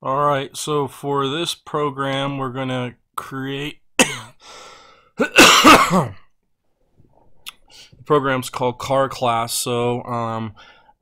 Alright, so for this program, we're going to create. The program's called car class. So,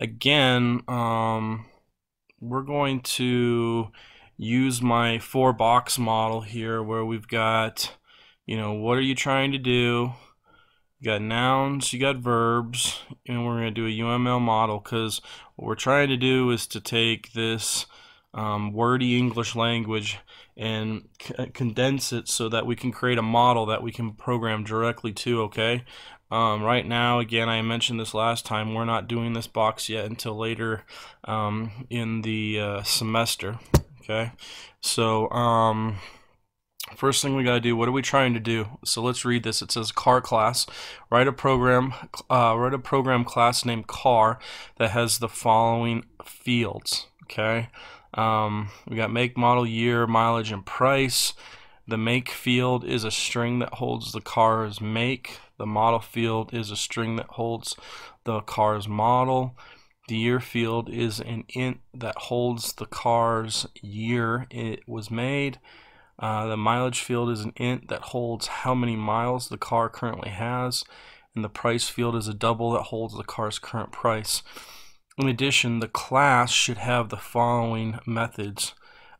again, we're going to use my 4-box model here where we've got, what are you trying to do? You got nouns, you got verbs, and we're going to do a UML model because what we're trying to do is to take this wordy English language and condense it so that we can create a model that we can program directly to, okay? Right now, again, I mentioned this last time, we're not doing this box yet until later in the semester, okay? So, first thing we got to do, what are we trying to do? So let's read this. It says car class. Write a program class named car that has the following fields. Okay. We got make, model, year, mileage, and price. The make field is a string that holds the car's make. The model field is a string that holds the car's model. The year field is an int that holds the car's year it was made. The mileage field is an int that holds how many miles the car currently has, and the price field is a double that holds the car's current price. In addition, the class should have the following methods.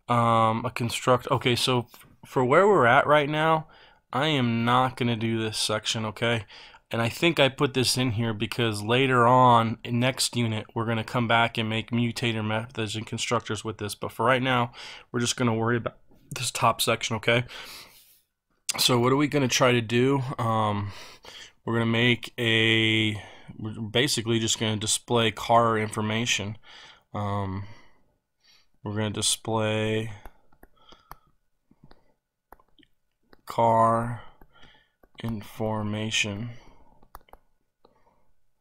Okay, so for where we're at right now, I am not going to do this section, okay? And I think I put this in here because later on, in next unit, we're going to come back and make mutator methods and constructors with this. But for right now, we're just going to worry about this top section, okay? So what are we going to try to do? We're going to we're basically just going to display car information. We're going to display car information,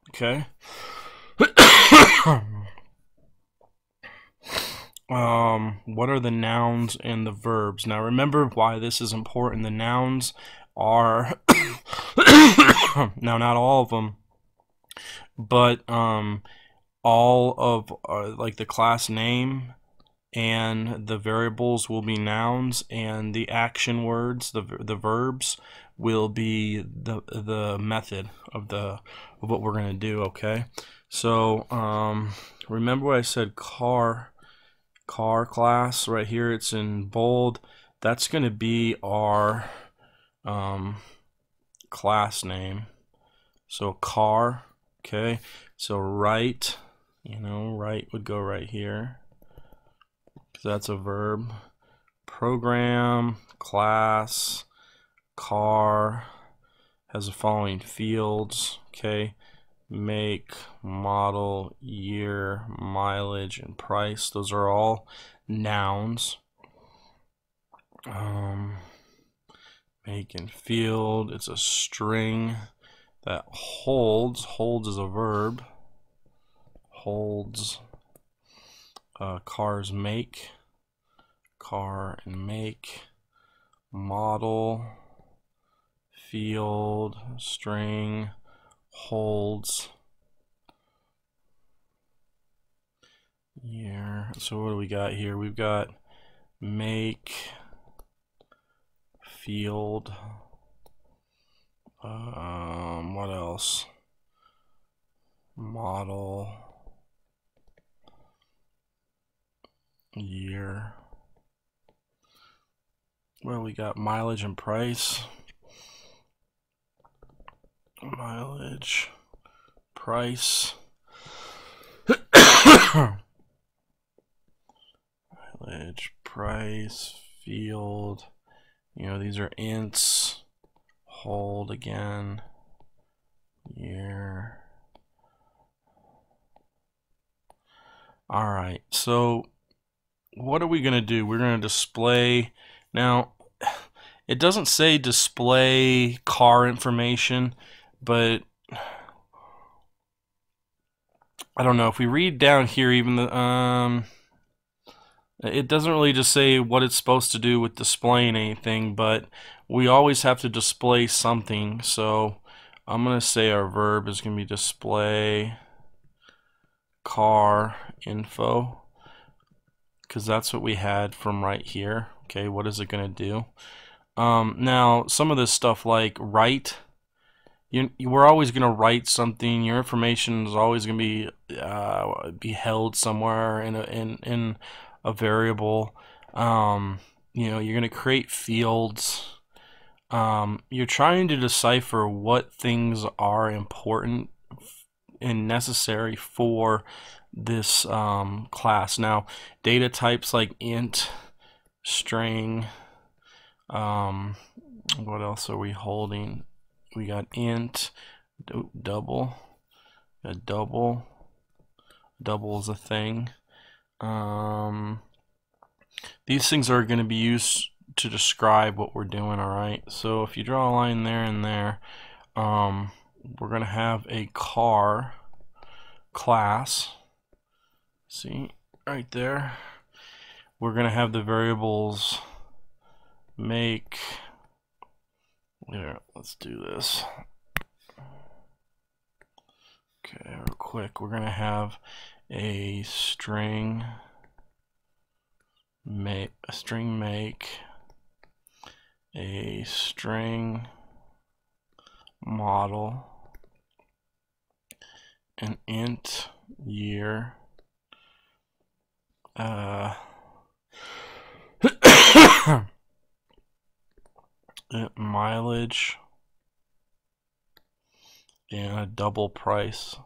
okay? What are the nouns and the verbs? Now remember why this is important. The nouns are now not all of them, but all of like the class name and the variables will be nouns, and the action words, the verbs, will be the method of what we're gonna do. Okay, so remember what I said, car class right here, it's in bold. That's going to be our class name. So car, okay? So right would go right here because that's a verb. Program class car has the following fields, okay? Make, model, year, mileage, and price. Those are all nouns. Make and field, it's a string that holds is a verb, holds car's make, car and make, model, field, string, holds, year. So what do we got here? We've got make, field, what else? Model, year. Well, we got mileage and price. Mileage, price, mileage, price, field. These are ints. Hold again. Year. All right. So what are we going to do? We're going to display. Now, it doesn't say display car information, but I don't know if we read down here, even the it doesn't really just say what it's supposed to do with displaying anything, but we always have to display something. So I'm gonna say our verb is gonna be display car info, because that's what we had from right here. Okay, what is it going to do? Now, some of this stuff like write, we're always going to write something. Your information is always going to be held somewhere in a variable. You know, you're going to create fields. You're trying to decipher what things are important and necessary for this class. Now, data types like int, string, what else are we holding? We got int, double, double is a thing. These things are going to be used to describe what we're doing, alright? So if you draw a line there and there, we're going to have a car class. See, right there. We're going to have the variables make. Here, let's do this. Okay, real quick. We're going to have a string make, a string model, an int year, mileage, and a double price.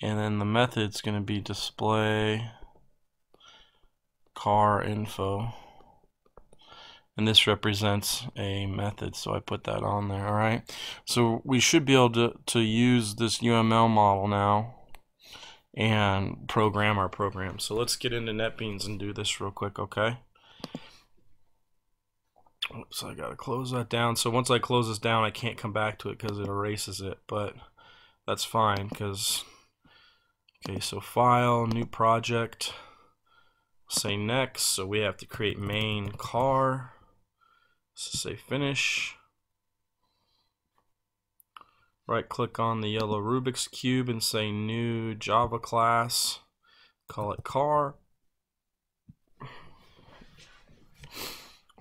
And then the method's going to be display car info. And this represents a method, so I put that on there. Alright, so we should be able to use this UML model now and program our program. So let's get into Netbeans and do this real quick, okay? Oops, I gotta close that down. So once I close this down, I can't come back to it because it erases it, but that's fine because, okay, so file, new project, say next. So we have to create main car. So say finish. Right click on the yellow Rubik's Cube and say new Java class. Call it car.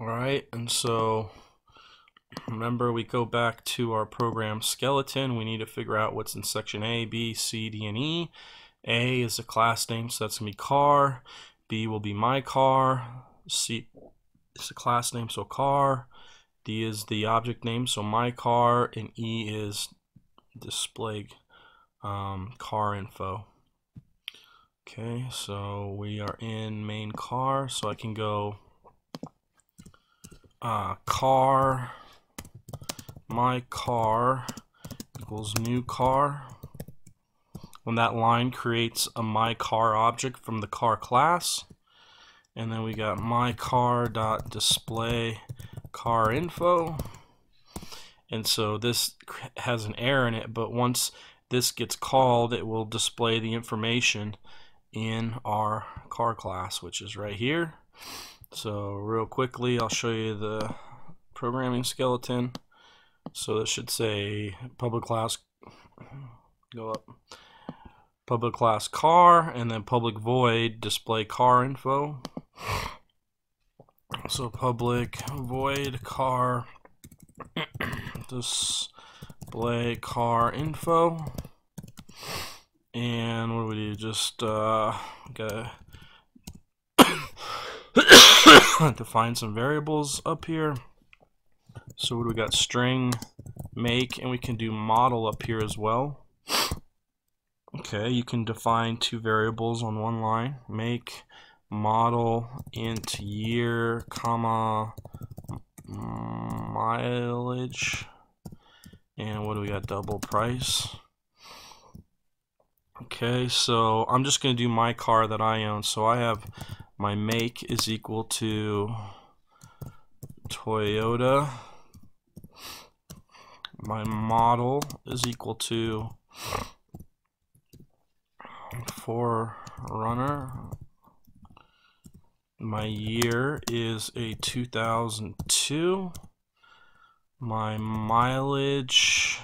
Alright, and so remember we go back to our program skeleton. We need to figure out what's in section A, B, C, D, and E. A is a class name, so that's going to be car. B will be my car. C is a class name, so car. D is the object name, so my car. And E is display car info. Okay, so we are in main car, so I can go car, my car equals new car. When that line creates a my car object from the car class, and then we got my car dot display car info. And so this has an error in it, but once this gets called, it will display the information in our car class, which is right here. So real quickly, I'll show you the programming skeleton. So this should say public class, go up, public class car, and then public void display car info. So public void car display car info. And what do we do? Just gotta define some variables up here. So what do we got? String make, and we can do model up here as well. Okay, you can define two variables on one line. Make model int year comma mileage, and what do we got? Double price. Okay, so I'm just going to do my car that I own. So I have my make is equal to Toyota. My model is equal to 4Runner. My year is a 2002. My mileage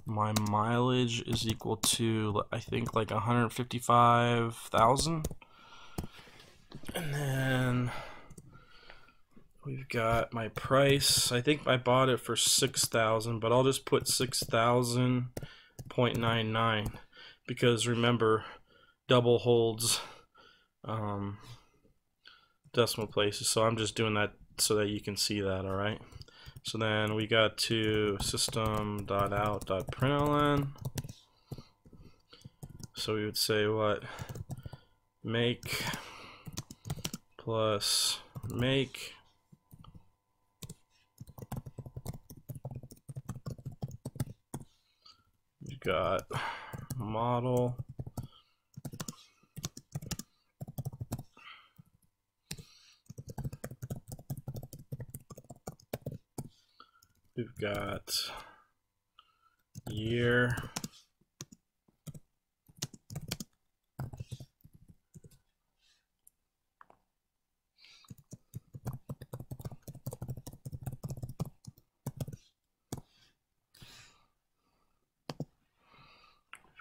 my mileage is equal to, I think, like 155,000. And then we've got my price. I think I bought it for 6,000, but I'll just put 6,000.99 because remember, double holds decimal places. So I'm just doing that so that you can see that. All right. So then we got to system.out.println. So we would say what? Make plus make. We've got model. We've got year.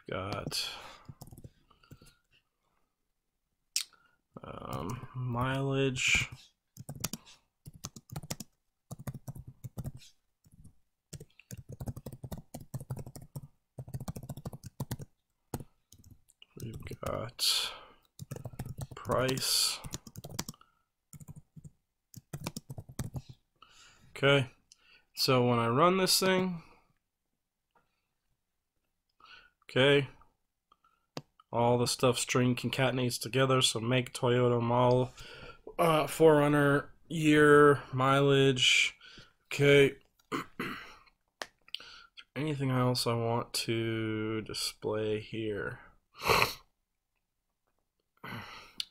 We've got mileage. We've got price. Okay, so when I run this thing, okay, all the stuff string concatenates together. So make Toyota model, 4Runner, year, mileage. Okay. Anything else I want to display here?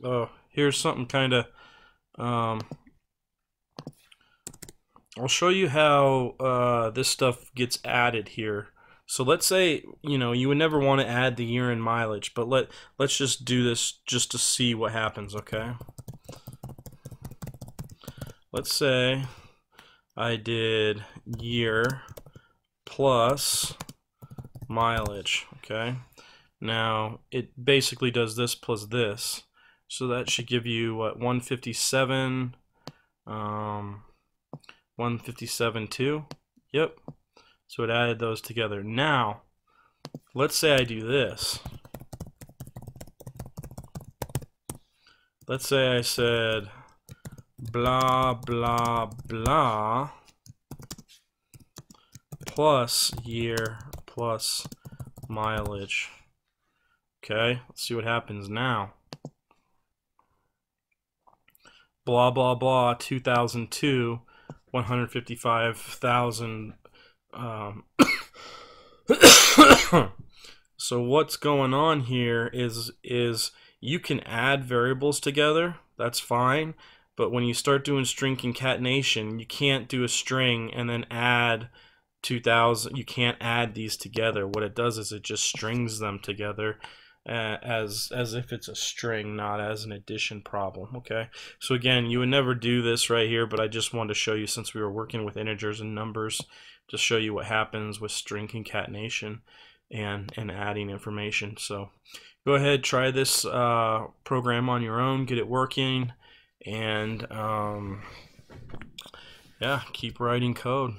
Oh, here's something kind of. I'll show you how this stuff gets added here. So let's say, you know, you would never want to add the year and mileage, but let's just do this just to see what happens, okay? Let's say I did year plus mileage, okay? Now, it basically does this plus this. So that should give you, what, 157, 157.2. Yep. So it added those together. Now, let's say I do this. Let's say I said blah, blah, blah plus year plus mileage. Okay, let's see what happens now. Blah, blah, blah, 2002, 155,000. So what's going on here is you can add variables together, that's fine, but when you start doing string concatenation, you can't do a string and then add 2000. You can't add these together. What it does is it just strings them together as if it's a string, not as an addition problem. Okay, so again, you would never do this right here, but I just wanted to show you, since we were working with integers and numbers, to show you what happens with string concatenation and adding information. So go ahead, try this program on your own, get it working, and yeah, keep writing code.